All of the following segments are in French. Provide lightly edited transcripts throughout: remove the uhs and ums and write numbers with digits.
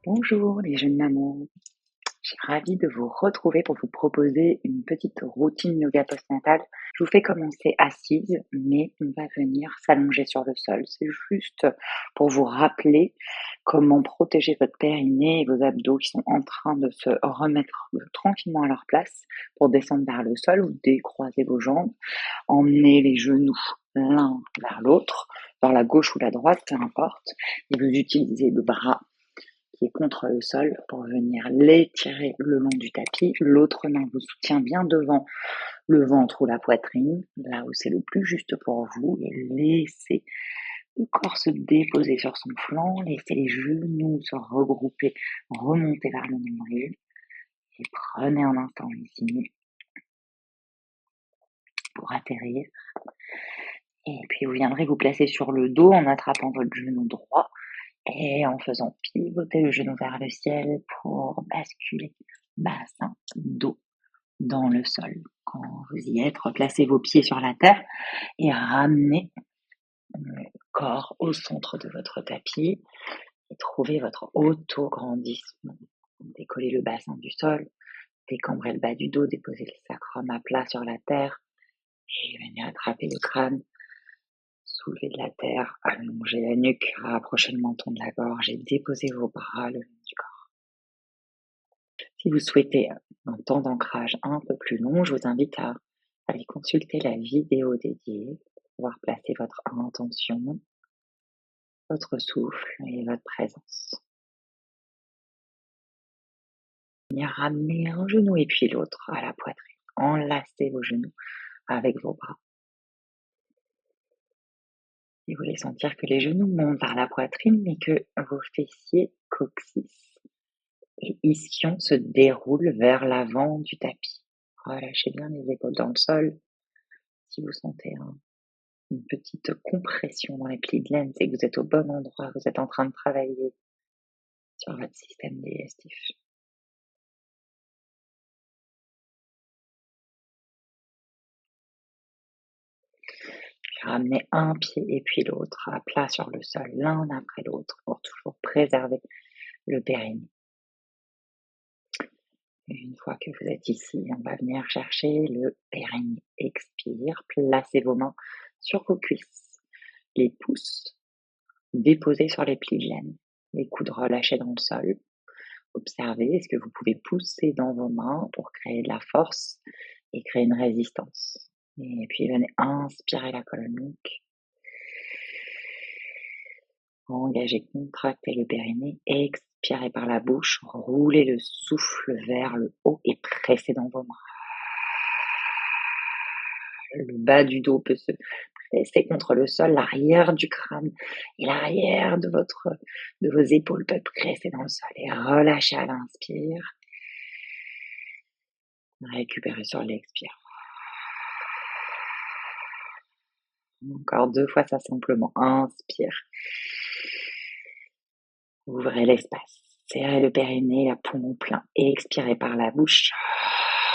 Bonjour les jeunes mamans, je suis ravie de vous retrouver pour vous proposer une petite routine yoga postnatale. Je vous fais commencer assise, mais on va venir s'allonger sur le sol. C'est juste pour vous rappeler comment protéger votre périnée et vos abdos qui sont en train de se remettre tranquillement à leur place pour descendre vers le sol ou décroiser vos jambes. Emmenez les genoux l'un vers l'autre, vers la gauche ou la droite, peu importe, et vous utilisez le bras qui est contre le sol pour venir l'étirer le long du tapis. L'autre main vous soutient bien devant le ventre ou la poitrine, là où c'est le plus juste pour vous, et laissez le corps se déposer sur son flanc, laissez les genoux se regrouper, remonter vers le nombril, et prenez un instant ici pour atterrir. Et puis vous viendrez vous placer sur le dos en attrapant votre genou droit et en faisant pivoter le genou vers le ciel pour basculer bassin, dos dans le sol. Quand vous y êtes, replacez vos pieds sur la terre et ramenez le corps au centre de votre tapis et trouvez votre auto-grandissement. Décollez le bassin du sol, décambrez le bas du dos, déposez le sacrum à plat sur la terre et venez attraper le crâne. Soulevez de la terre, allongez la nuque, rapprochez le menton de la gorge et déposez vos bras le long du corps. Si vous souhaitez un temps d'ancrage un peu plus long, je vous invite à aller consulter la vidéo dédiée pour pouvoir placer votre intention, votre souffle et votre présence. Venir ramener un genou et puis l'autre à la poitrine. Enlacez vos genoux avec vos bras. Et vous voulez sentir que les genoux montent vers la poitrine, mais que vos fessiers, coccyx et ischion se déroulent vers l'avant du tapis. Relâchez bien les épaules dans le sol. Si vous sentez une petite compression dans les plis de laine, c'est que vous êtes au bon endroit, vous êtes en train de travailler sur votre système digestif. Puis ramenez un pied et puis l'autre à plat sur le sol, l'un après l'autre, pour toujours préserver le périnée. Une fois que vous êtes ici, on va venir chercher le périnée. Expire, placez vos mains sur vos cuisses, les pouces déposés sur les plis de laine, les coudes relâchés dans le sol. Observez, est-ce que vous pouvez pousser dans vos mains pour créer de la force et créer une résistance. Et puis venez inspirer la colonne nuque. Engagez, contractez le périnée, expirez par la bouche, roulez le souffle vers le haut et pressez dans vos mains. Le bas du dos peut se presser contre le sol, l'arrière du crâne et l'arrière de vos épaules peuvent presser dans le sol et relâchez à l'inspire. Récupérez sur l'expire. Encore 2 fois ça simplement. Inspire. Ouvrez l'espace. Serrez le périnée, la poumon plein. Expirez par la bouche.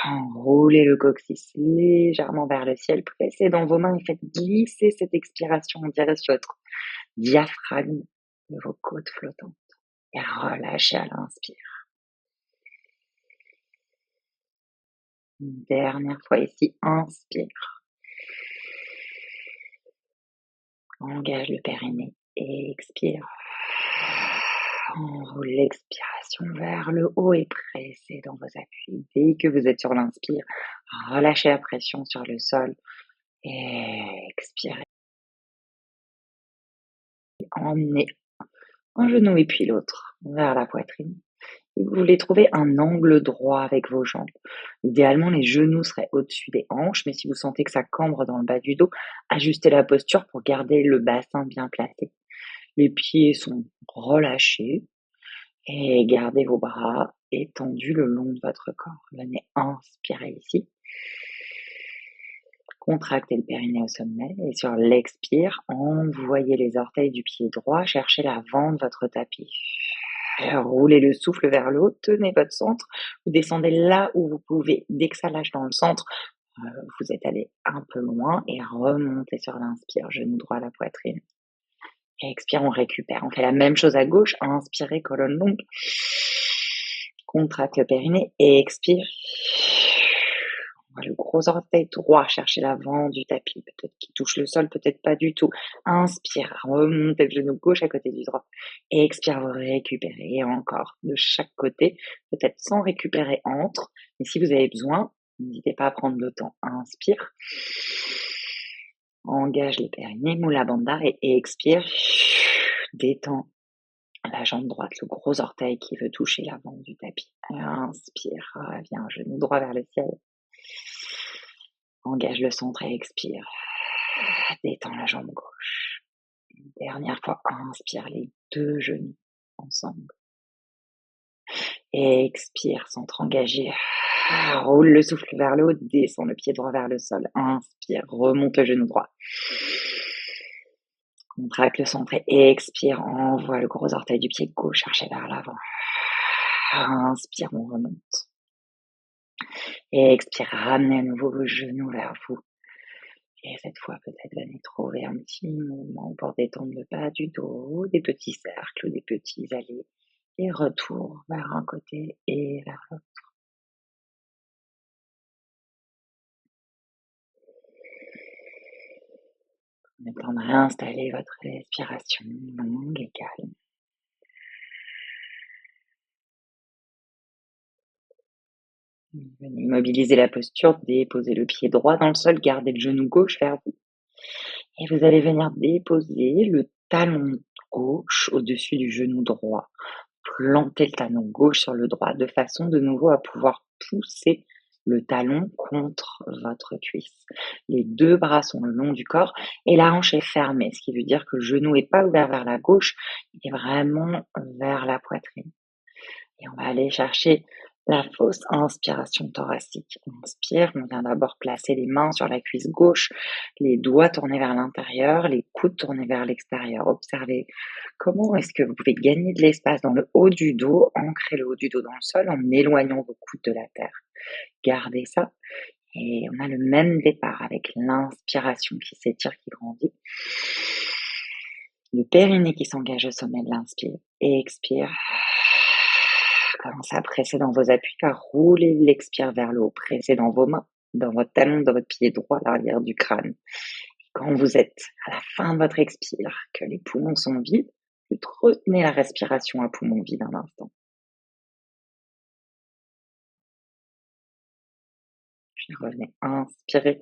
Enroulez le coccyx légèrement vers le ciel. Pressez dans vos mains et faites glisser cette expiration en direction de votre diaphragme, de vos côtes flottantes. Et relâchez à l'inspire. Une dernière fois ici. Inspire. Engage le périnée. Expire. Enroule l'expiration vers le haut et pressez dans vos appuis. Dès que vous êtes sur l'inspire, relâchez la pression sur le sol. Expirez. Emmenez un genou et puis l'autre vers la poitrine. Et vous voulez trouver un angle droit avec vos jambes. Idéalement, les genoux seraient au-dessus des hanches, mais si vous sentez que ça cambre dans le bas du dos, ajustez la posture pour garder le bassin bien placé. Les pieds sont relâchés et gardez vos bras étendus le long de votre corps. Venez inspirer ici. Contractez le périnée au sommet et sur l'expire, envoyez les orteils du pied droit chercher l'avant de votre tapis. Roulez le souffle vers le haut, tenez votre centre, vous descendez là où vous pouvez. Dès que ça lâche dans le centre, vous êtes allé un peu loin et remontez sur l'inspire, genou droit à la poitrine. Expire, on récupère. On fait la même chose à gauche. Inspirez, colonne longue. Contracte le périnée et expire. On va le gros orteil droit chercher l'avant du tapis. Peut-être qu'il touche le sol, peut-être pas du tout. Inspire, remontez le genou gauche à côté du droit. Et expire, vous récupérez. Et encore, de chaque côté, peut-être sans récupérer entre. Mais si vous avez besoin, n'hésitez pas à prendre le temps. Inspire. Engage les périnées, moula bandha et expire. Détends la jambe droite, le gros orteil qui veut toucher l'avant du tapis. Inspire, reviens, genou droit vers le ciel. Engage le centre et expire. Détends la jambe gauche. Une dernière fois, inspire les deux genoux ensemble. Et expire, centre engagé. Roule le souffle vers le haut, descends le pied droit vers le sol. Inspire, remonte le genou droit. Contracte le centre et expire, envoie le gros orteil du pied gauche chercher vers l'avant. Inspire, on remonte. Et expire, ramenez à nouveau vos genoux vers vous. Et cette fois, peut-être venez trouver un petit mouvement pour détendre le bas du dos, des petits cercles ou des petits allées. Et retour vers un côté et vers l'autre. Prenez le temps de réinstaller votre respiration longue et calme. Venez immobiliser la posture, déposez le pied droit dans le sol, gardez le genou gauche vers vous. Et vous allez venir déposer le talon gauche au-dessus du genou droit. Plantez le talon gauche sur le droit de façon de nouveau à pouvoir pousser le talon contre votre cuisse. Les deux bras sont le long du corps et la hanche est fermée, ce qui veut dire que le genou n'est pas ouvert vers la gauche, il est vraiment vers la poitrine. Et on va aller chercher la fausse inspiration thoracique. On inspire, on vient d'abord placer les mains sur la cuisse gauche, les doigts tournés vers l'intérieur, les coudes tournés vers l'extérieur. Observez comment est-ce que vous pouvez gagner de l'espace dans le haut du dos, ancrer le haut du dos dans le sol en éloignant vos coudes de la terre. Gardez ça. Et on a le même départ avec l'inspiration qui s'étire, qui grandit. Le périnée qui s'engage au sommet de l'inspire et expire. Commencez à presser dans vos appuis, à rouler l'expire vers le haut. Pressez dans vos mains, dans votre talon, dans votre pied droit, à l'arrière du crâne. Et quand vous êtes à la fin de votre expire, que les poumons sont vides, retenez la respiration à poumons vides un instant. Puis revenez, inspirez,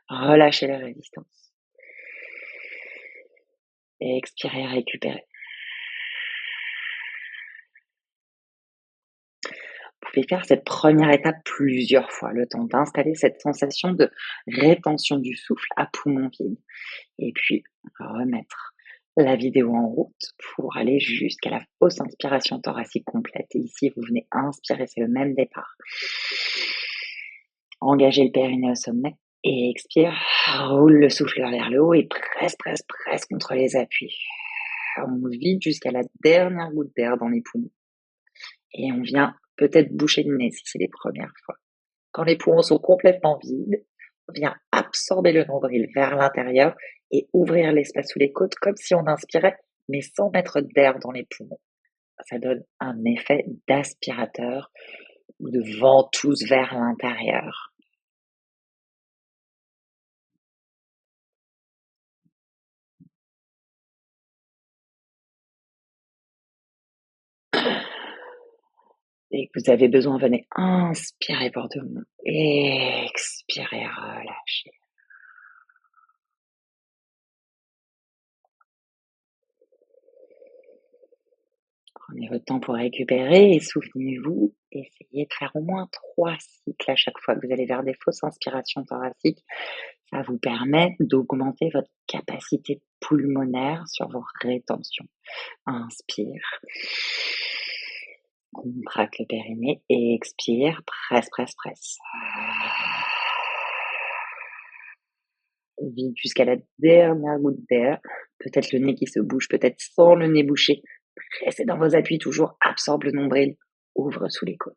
relâchez la résistance. Et expirez, récupérez. Vous pouvez faire cette première étape plusieurs fois, le temps d'installer cette sensation de rétention du souffle à poumons vides. Et puis, remettre la vidéo en route pour aller jusqu'à la fausse inspiration thoracique complète. Et ici, vous venez inspirer, c'est le même départ. Engagez le périnée au sommet et expire. Roule le souffle vers le haut et presse contre les appuis. On vide jusqu'à la dernière goutte d'air dans les poumons. Et on vient peut-être boucher le nez si c'est les premières fois. Quand les poumons sont complètement vides, on vient absorber le nombril vers l'intérieur et ouvrir l'espace sous les côtes comme si on inspirait, mais sans mettre d'air dans les poumons. Ça donne un effet d'aspirateur ou de ventouse vers l'intérieur. Et que vous avez besoin, venez inspirer pour tout le monde. Expirez, relâchez. Prenez votre temps pour récupérer et souvenez-vous, essayez de faire au moins 3 cycles à chaque fois que vous allez vers des fausses inspirations thoraciques. Ça vous permet d'augmenter votre capacité pulmonaire sur vos rétentions. Inspire. Contracte le périnée et expire. Presse. Vide jusqu'à la dernière goutte d'air. Peut-être le nez qui se bouge, peut-être sans le nez bouché. Pressez dans vos appuis toujours, absorbe le nombril, ouvre sous les côtes.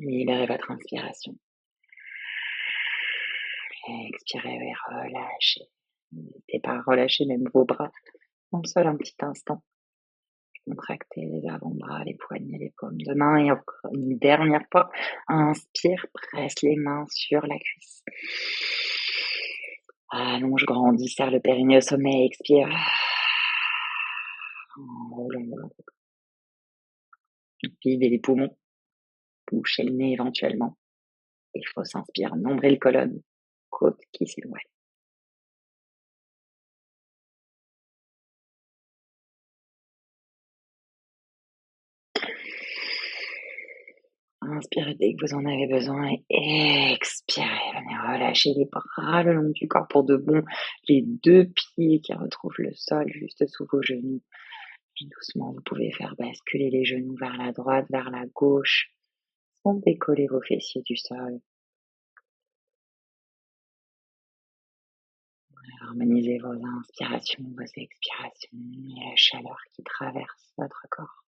Libérez votre inspiration. Expirez et relâchez. N'hésitez pas à relâcher même vos bras en sol un petit instant. Contractez les avant-bras, les poignets, les paumes de main et encore une dernière fois. Inspire, presse les mains sur la cuisse. Allonge, grandis, serre le périnée au sommet, expire. Enroule. Videz les poumons, bouchez le nez éventuellement. Et fausse inspire, nombril, colonne, côte qui s'éloigne. Inspirez dès que vous en avez besoin et expirez. Venez relâcher les bras le long du corps pour de bon. Les deux pieds qui retrouvent le sol juste sous vos genoux. Et doucement, vous pouvez faire basculer les genoux vers la droite, vers la gauche, sans décoller vos fessiers du sol. Harmonisez vos inspirations, vos expirations et la chaleur qui traverse votre corps.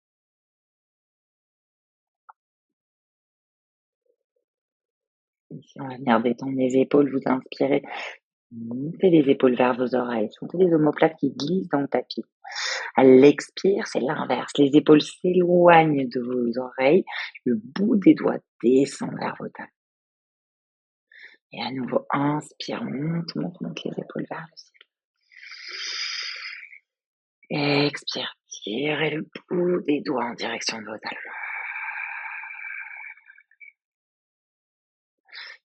Ici, on va venir détendre les épaules, vous inspirez. Montez les épaules vers vos oreilles, sentez les omoplates qui glissent dans le tapis. À l'expire, c'est l'inverse. Les épaules s'éloignent de vos oreilles, le bout des doigts descend vers vos talons. Et à nouveau, inspire, monte les épaules vers le ciel. Expire, tirez le bout des doigts en direction de vos talons.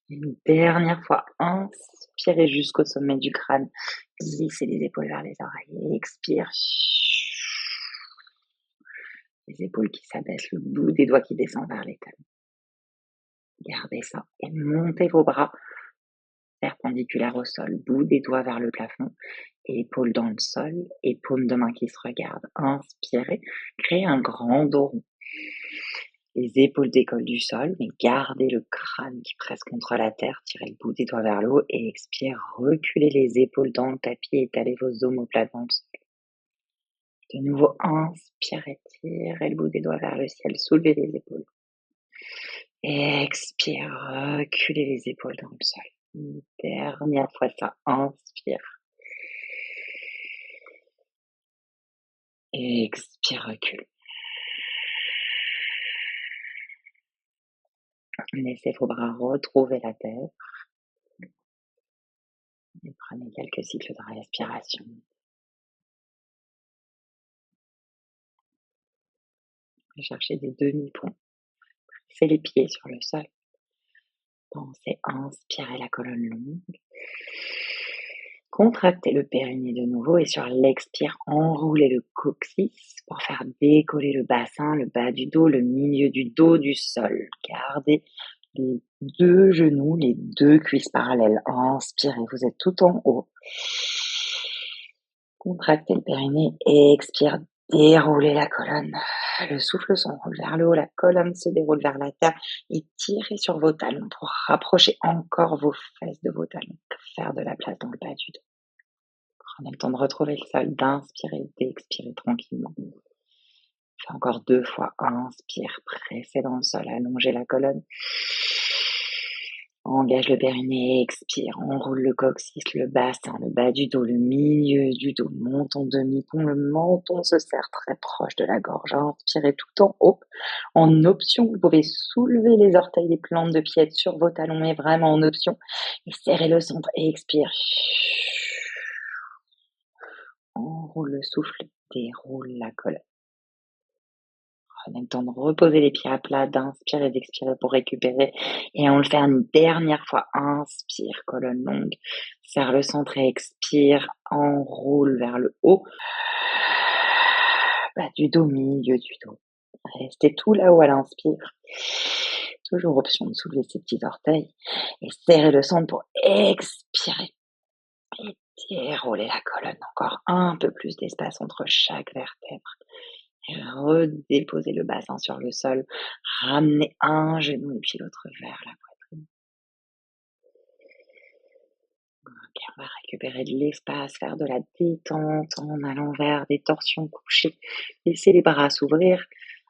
Une dernière fois, inspirez jusqu'au sommet du crâne. Glissez les épaules vers les oreilles. Expire. Les épaules qui s'abaissent, le bout des doigts qui descend vers les talons. Gardez ça et montez vos bras perpendiculaires au sol, bout des doigts vers le plafond, épaules dans le sol et paumes de main qui se regardent. Inspirez, créez un grand dos rond. Les épaules décollent du sol, mais gardez le crâne qui presse contre la terre, tirez le bout des doigts vers le haut et expire, reculez les épaules dans le tapis et étalez vos omoplates dans le sol. De nouveau, inspirez, tirez le bout des doigts vers le ciel, soulevez les épaules. Expire, reculez les épaules dans le sol. Une dernière fois ça, inspire. Expire, recule. Laissez vos bras retrouver la terre. Et prenez quelques cycles de respiration. Cherchez des demi-ponts. Pressez les pieds sur le sol. Pensez à inspirer la colonne longue. Contractez le périnée de nouveau et sur l'expire, enroulez le coccyx pour faire décoller le bassin, le bas du dos, le milieu du dos du sol. Gardez les deux genoux, les deux cuisses parallèles. Inspirez, vous êtes tout en haut. Contractez le périnée et expire, déroulez la colonne. Le souffle s'enroule vers le haut, la colonne se déroule vers la terre et tirez sur vos talons pour rapprocher encore vos fesses de vos talons. Faire de la place dans le bas du dos. Prenez le temps de retrouver le sol, d'inspirer, d'expirer tranquillement. Fais encore 2 fois. Inspire, pressez dans le sol, allongez la colonne. Engage le périnée, expire, enroule le coccyx, le bassin, le bas du dos, le milieu du dos, monte en demi-pont, le menton se serre très proche de la gorge. Inspirez tout en haut. En option, vous pouvez soulever les orteils des plantes de pied sur vos talons, mais vraiment en option. Et serrez le centre et expire. Enroule le souffle, déroule la colonne. Prenez le temps de reposer les pieds à plat, d'inspirer et d'expirer pour récupérer. Et on le fait une dernière fois. Inspire, colonne longue. Serre le centre et expire. Enroule vers le haut. Bas du dos, milieu du dos. Restez tout là-haut à l'inspire. Toujours option de soulever ses petits orteils. Et serrez le centre pour expirer. Et dérouler la colonne. Encore un peu plus d'espace entre chaque vertèbre. Et redéposez le bassin sur le sol. Ramenez un genou et puis l'autre vers la poitrine. Ok, on va récupérer de l'espace, faire de la détente en allant vers des torsions couchées. Laissez les bras s'ouvrir.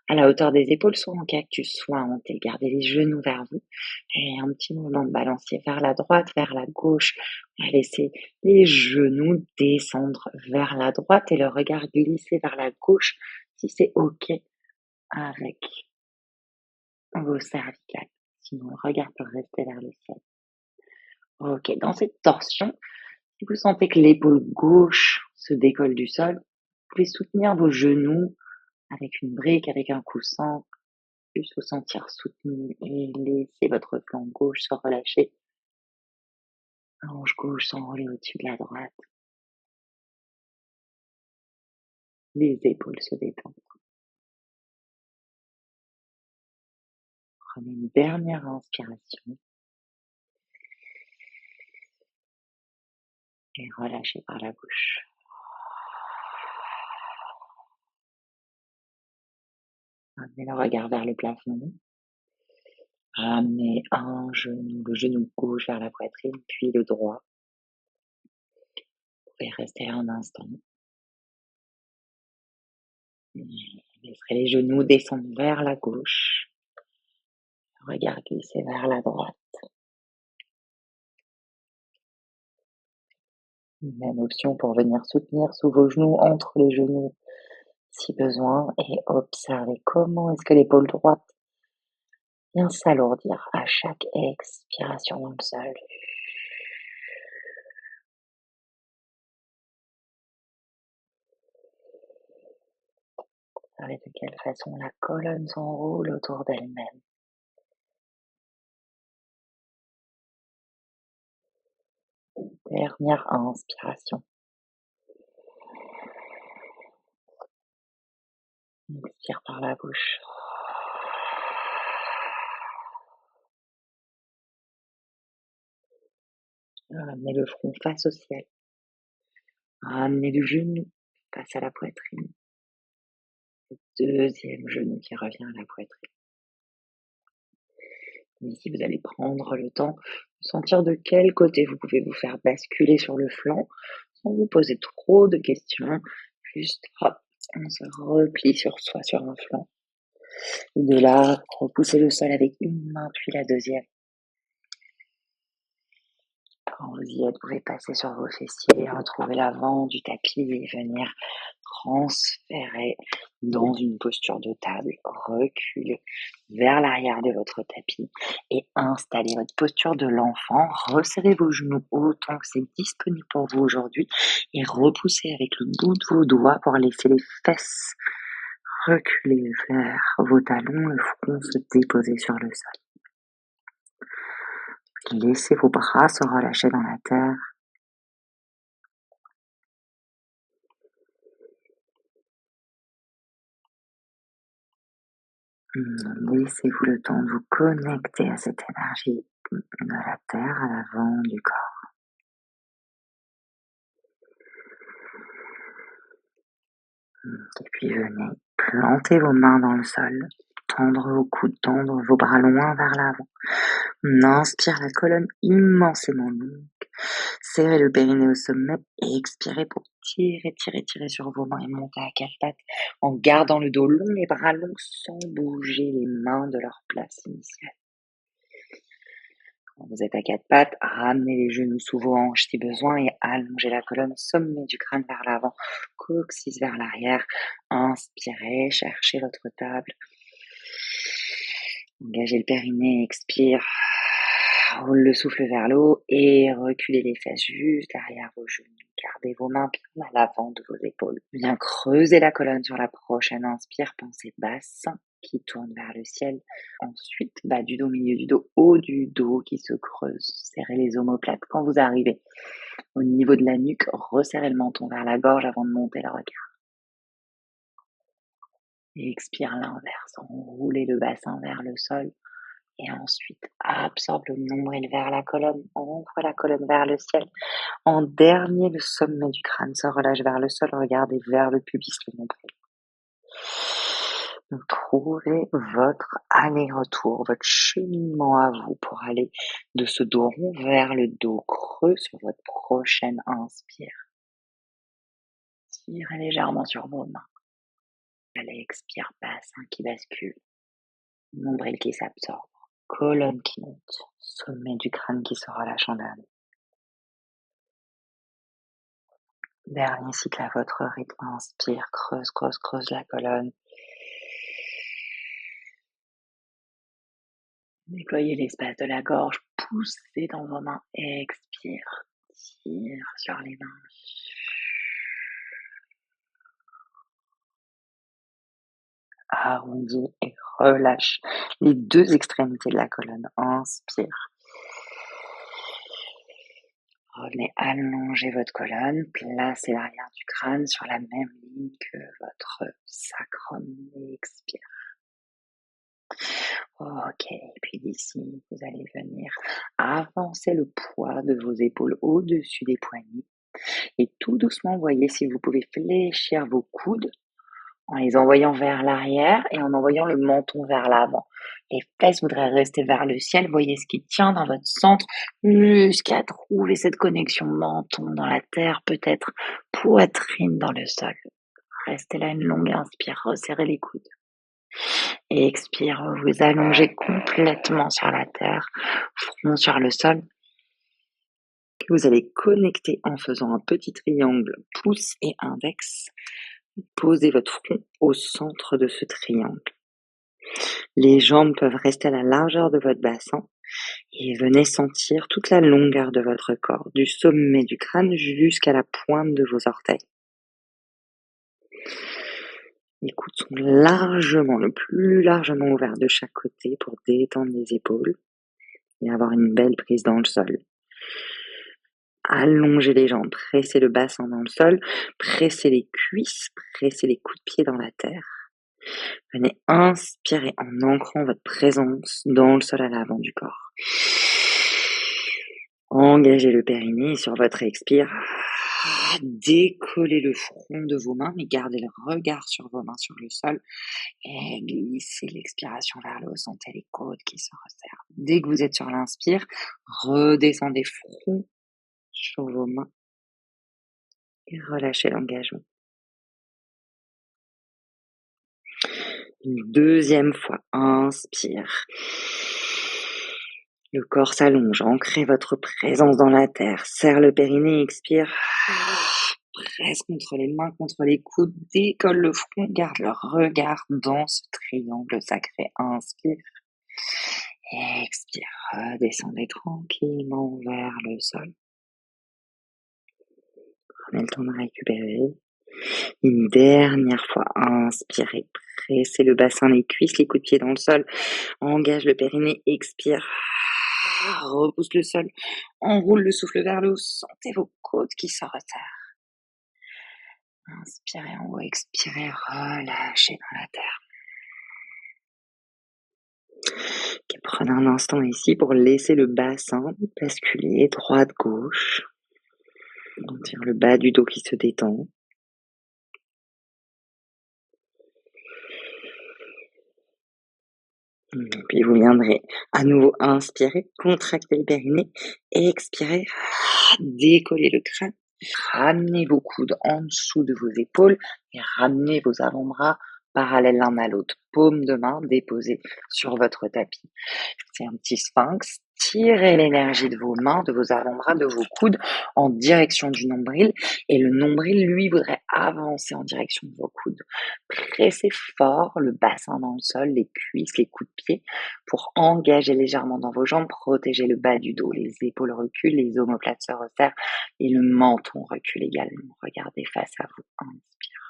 à la hauteur des épaules, soit en cactus, soit en T. Gardez les genoux vers vous et un petit mouvement de balancier vers la droite, vers la gauche. On va laisser les genoux descendre vers la droite et le regard glisser vers la gauche si c'est OK avec vos cervicales. Sinon, le regard peut rester vers le ciel. OK, dans cette torsion, si vous sentez que l'épaule gauche se décolle du sol, vous pouvez soutenir vos genoux avec une brique, avec un coussin, juste vous sentir soutenu et laisser votre flanc gauche se relâcher. La hanche gauche s'enroler au-dessus de la droite. Les épaules se détendent. Prenez une dernière inspiration et relâchez par la bouche. Amenez le regard vers le plafond. Amenez un genou, le genou gauche vers la poitrine, puis le droit. Vous pouvez rester là un instant. Laisserez les genoux descendre vers la gauche. Le regard glisser vers la droite. Même option pour venir soutenir sous vos genoux, entre les genoux si besoin, et observez comment est-ce que l'épaule droite vient s'alourdir à chaque expiration dans le sol. Observez de quelle façon la colonne s'enroule autour d'elle-même. Dernière inspiration. Expire par la bouche. Ramenez le front face au ciel. Ramenez le genou face à la poitrine. Deuxième genou qui revient à la poitrine. Ici, vous allez prendre le temps de sentir de quel côté vous pouvez vous faire basculer sur le flanc sans vous poser trop de questions. Juste, hop, on se replie sur soi, sur un flanc. Et de là, repoussez le sol avec une main, puis la deuxième. Quand vous y êtes, vous pouvez passer sur vos fessiers, retrouver l'avant du tapis et venir transférer dans une posture de table, reculer vers l'arrière de votre tapis et installer votre posture de l'enfant. Resserrez vos genoux autant que c'est disponible pour vous aujourd'hui et repoussez avec le bout de vos doigts pour laisser les fesses reculer vers vos talons, le front se déposer sur le sol. Laissez vos bras se relâcher dans la terre. Laissez-vous le temps de vous connecter à cette énergie de la terre à l'avant du corps. Et puis venez planter vos mains dans le sol, tendre vos coudes, tendre vos bras loin vers l'avant. On inspire la colonne immensément longue. Serrez le périnée au sommet et expirez pour tirer sur vos mains et monter à quatre pattes en gardant le dos long, les bras longs sans bouger les mains de leur place initiale. Quand vous êtes à quatre pattes, ramenez les genoux sous vos hanches si besoin et allongez la colonne, sommet du crâne vers l'avant, coccyx vers l'arrière. Inspirez, cherchez votre table. Engagez le périnée, expire. Roule le souffle vers le haut et reculez les fesses juste derrière vos genoux. Gardez vos mains bien à l'avant de vos épaules. Bien creuser la colonne sur la prochaine inspire, pensée basse qui tourne vers le ciel. Ensuite, bas du dos, milieu du dos, haut du dos qui se creuse. Serrez les omoplates quand vous arrivez au niveau de la nuque. Resserrez le menton vers la gorge avant de monter le regard. Et expire l'inverse. Enroulez le bassin vers le sol. Et ensuite, absorbe le nombril vers la colonne, ouvre la colonne vers le ciel. En dernier, le sommet du crâne se relâche vers le sol, regardez vers le pubis, le nombril. Donc, trouvez votre aller-retour, votre cheminement à vous pour aller de ce dos rond vers le dos creux sur votre prochaine inspire. Tirez légèrement sur vos mains. expire, bassin qui bascule, nombril qui s'absorbe, colonne qui monte, sommet du crâne qui se relâche en dernier. Dernier cycle à votre rythme, inspire, creuse, creuse, creuse la colonne. Déployez l'espace de la gorge, poussez dans vos mains, expire, tire sur les mains. Arrondis et relâche les deux extrémités de la colonne. Inspire. Revenez allonger votre colonne, placez l'arrière du crâne sur la même ligne que votre sacrum. Expire. Ok, puis d'ici, vous allez venir avancer le poids de vos épaules au-dessus des poignets et tout doucement, voyez si vous pouvez fléchir vos coudes en les envoyant vers l'arrière et en envoyant le menton vers l'avant. Les fesses voudraient rester vers le ciel. Voyez ce qui tient dans votre centre jusqu'à trouver cette connexion menton dans la terre, peut-être poitrine dans le sol. Restez là une longue inspire, resserrez les coudes. Et expire, vous allongez complètement sur la terre, front sur le sol. Vous allez connecter en faisant un petit triangle pouce et index. Posez votre front au centre de ce triangle. Les jambes peuvent rester à la largeur de votre bassin et venez sentir toute la longueur de votre corps, du sommet du crâne jusqu'à la pointe de vos orteils. Les coudes sont le plus largement ouverts de chaque côté pour détendre les épaules et avoir une belle prise dans le sol. Allongez les jambes, pressez le bassin dans le sol, pressez les cuisses, pressez les coups de pied dans la terre. Venez inspirer en ancrant votre présence dans le sol à l'avant du corps. Engagez le périnée sur votre expire. Décollez le front de vos mains, mais gardez le regard sur vos mains sur le sol. Et glissez l'expiration vers le haut. Sentez les côtes qui se resserrent. Dès que vous êtes sur l'inspire, redescendez front sur vos mains et relâchez l'engagement. Une deuxième fois, inspire. Le corps s'allonge, ancrez votre présence dans la terre, serre le périnée, expire. Presse contre les mains, contre les coudes, décolle le front, garde le regard dans ce triangle sacré. Inspire. Expire, redescendez tranquillement vers le sol. Prenez le temps de récupérer. Une dernière fois, inspirez, pressez le bassin, les cuisses, les coups de pied dans le sol. Engage le périnée, expire. Repousse le sol, enroule le souffle vers le haut, sentez vos côtes qui se resserrent. Inspirez en haut, expirez, relâchez dans la terre. Okay, prenez un instant ici pour laisser le bassin basculer droite-gauche. Sentir le bas du dos qui se détend. Et puis vous viendrez à nouveau inspirer, contracter le périnée, et expirer, décoller le crâne. Ramenez vos coudes en dessous de vos épaules et ramenez vos avant-bras parallèles l'un à l'autre. Paume de main déposée sur votre tapis. C'est un petit sphinx. Tirez l'énergie de vos mains, de vos avant-bras, de vos coudes en direction du nombril. Et le nombril, lui, voudrait avancer en direction de vos coudes. Pressez fort le bassin dans le sol, les cuisses, les coups de pied pour engager légèrement dans vos jambes, protéger le bas du dos. Les épaules reculent, les omoplates se resserrent et le menton recule également. Regardez face à vous. Inspire.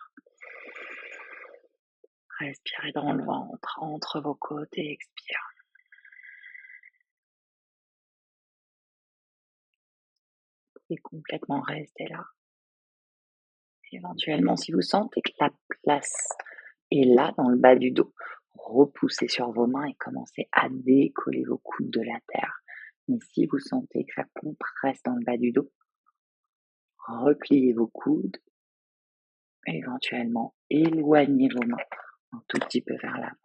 Respirez dans le ventre, entre vos côtes et expire. Et complètement rester là. Éventuellement, si vous sentez que la place est là, dans le bas du dos, repoussez sur vos mains et commencez à décoller vos coudes de la terre. Mais si vous sentez que ça compresse dans le bas du dos, repliez vos coudes. Éventuellement, éloignez vos mains un tout petit peu vers l'avant.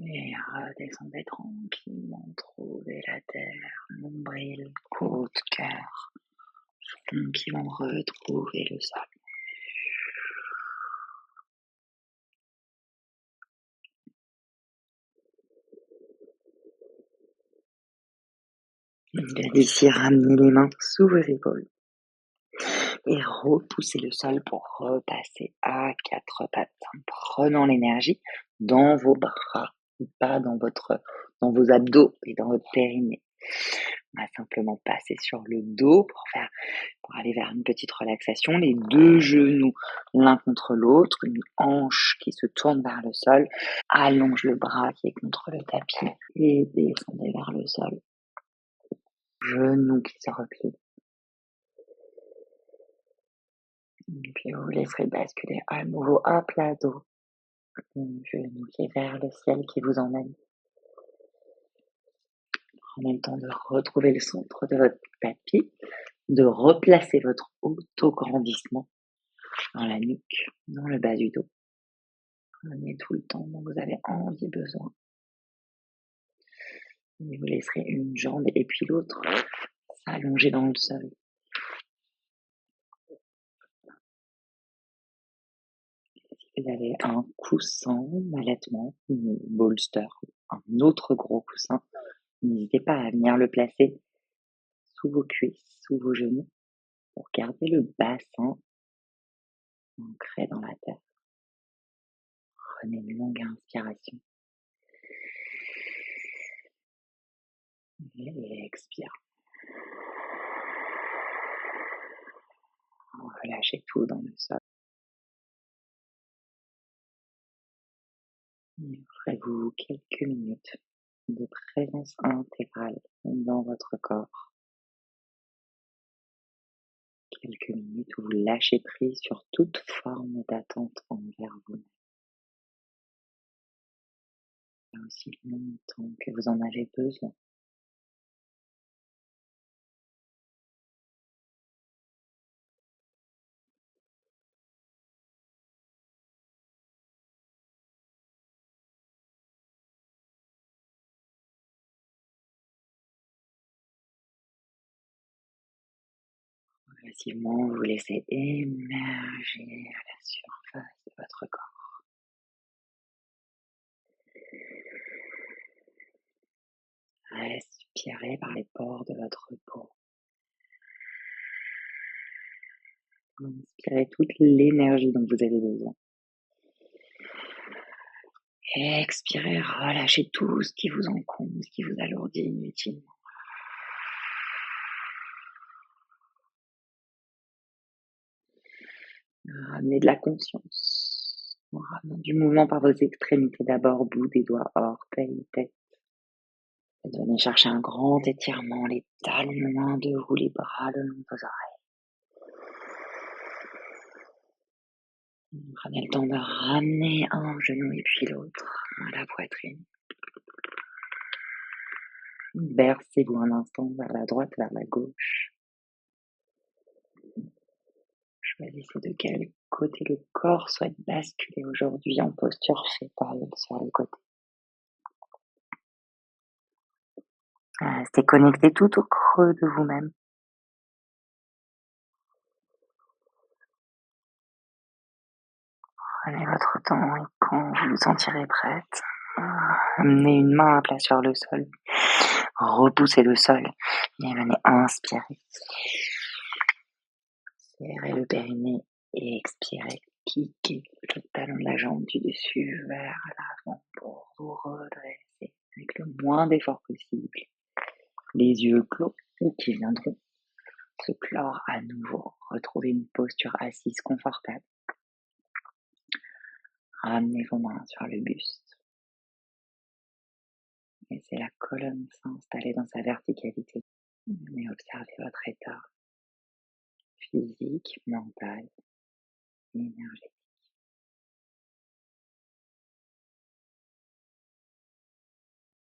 Et redescendez tranquillement, trouvez la terre, nombril, côte, cœur. qui vont retrouver le sol. D'ici, ramenez les mains sous vos épaules et repoussez le sol pour repasser à quatre pattes en prenant l'énergie dans vos bras, pas dans vos abdos et dans votre périnée. On va simplement passer sur le dos pour aller vers une petite relaxation. Les deux genoux l'un contre l'autre, une hanche qui se tourne vers le sol. Allonge le bras qui est contre le tapis et descendez vers le sol. Genoux qui se replient. Et puis vous laisserez basculer à nouveau à plat dos. Genou qui est vers le ciel qui vous emmène. Prenez le temps de retrouver le centre de votre tapis, de replacer votre autograndissement dans la nuque, dans le bas du dos. Prenez tout le temps dont vous avez envie, besoin. Et vous laisserez une jambe et puis l'autre s'allonger dans le sol. Si vous avez un coussin d'allaitement, une bolster, un autre gros coussin, n'hésitez pas à venir le placer sous vos cuisses, sous vos genoux, pour garder le bassin ancré dans la terre. Prenez une longue inspiration. Et expire. Relâchez tout dans le sol. Offrez-vous quelques minutes de présence intégrale dans votre corps. Quelques minutes où vous lâchez prise sur toute forme d'attente envers vous. Aussi longtemps que vous en avez besoin. Progressivement, vous laissez émerger à la surface de votre corps. Respirez par les pores de votre peau. Inspirez toute l'énergie dont vous avez besoin. Expirez, relâchez tout ce qui vous encombre, ce qui vous alourdit inutilement. Ramenez de la conscience. Ramenez du mouvement par vos extrémités d'abord, bout des doigts, orteils, tête. Venez chercher un grand étirement, les talons loin de vous, les bras le long de vos oreilles. Prenez le temps de ramener un genou et puis l'autre à la poitrine. Bercez-vous un instant vers la droite, vers la gauche. Choisissez de quel côté le corps souhaite basculer aujourd'hui en posture fétale sur le côté. Restez connecté tout au creux de vous-même. Prenez votre temps et quand vous vous sentirez prête, amenez une main à plat sur le sol. Repoussez le sol et venez inspirer. Serrez le périnée et expirez. Kickez le talon de la jambe du dessus vers l'avant pour vous redresser avec le moins d'effort possible. Les yeux clos ou qui viendront se clore à nouveau. Retrouvez une posture assise confortable. Ramenez vos mains sur le buste. Laissez la colonne s'installer dans sa verticalité. Et observez votre état physique, mental et énergétique.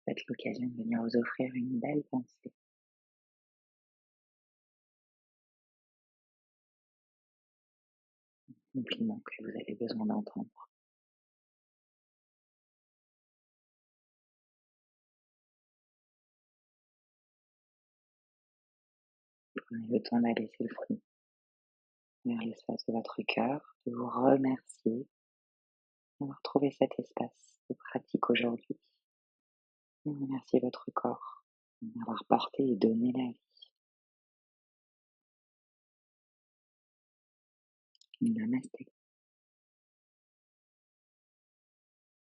Faites l'occasion de venir vous offrir une belle pensée. Un compliment que vous avez besoin d'entendre. Prenez le temps d'abaisser le front vers l'espace de votre cœur, de vous remercier d'avoir trouvé cet espace de pratique aujourd'hui. Remerciez votre corps d'avoir porté et donné la vie. Namasté.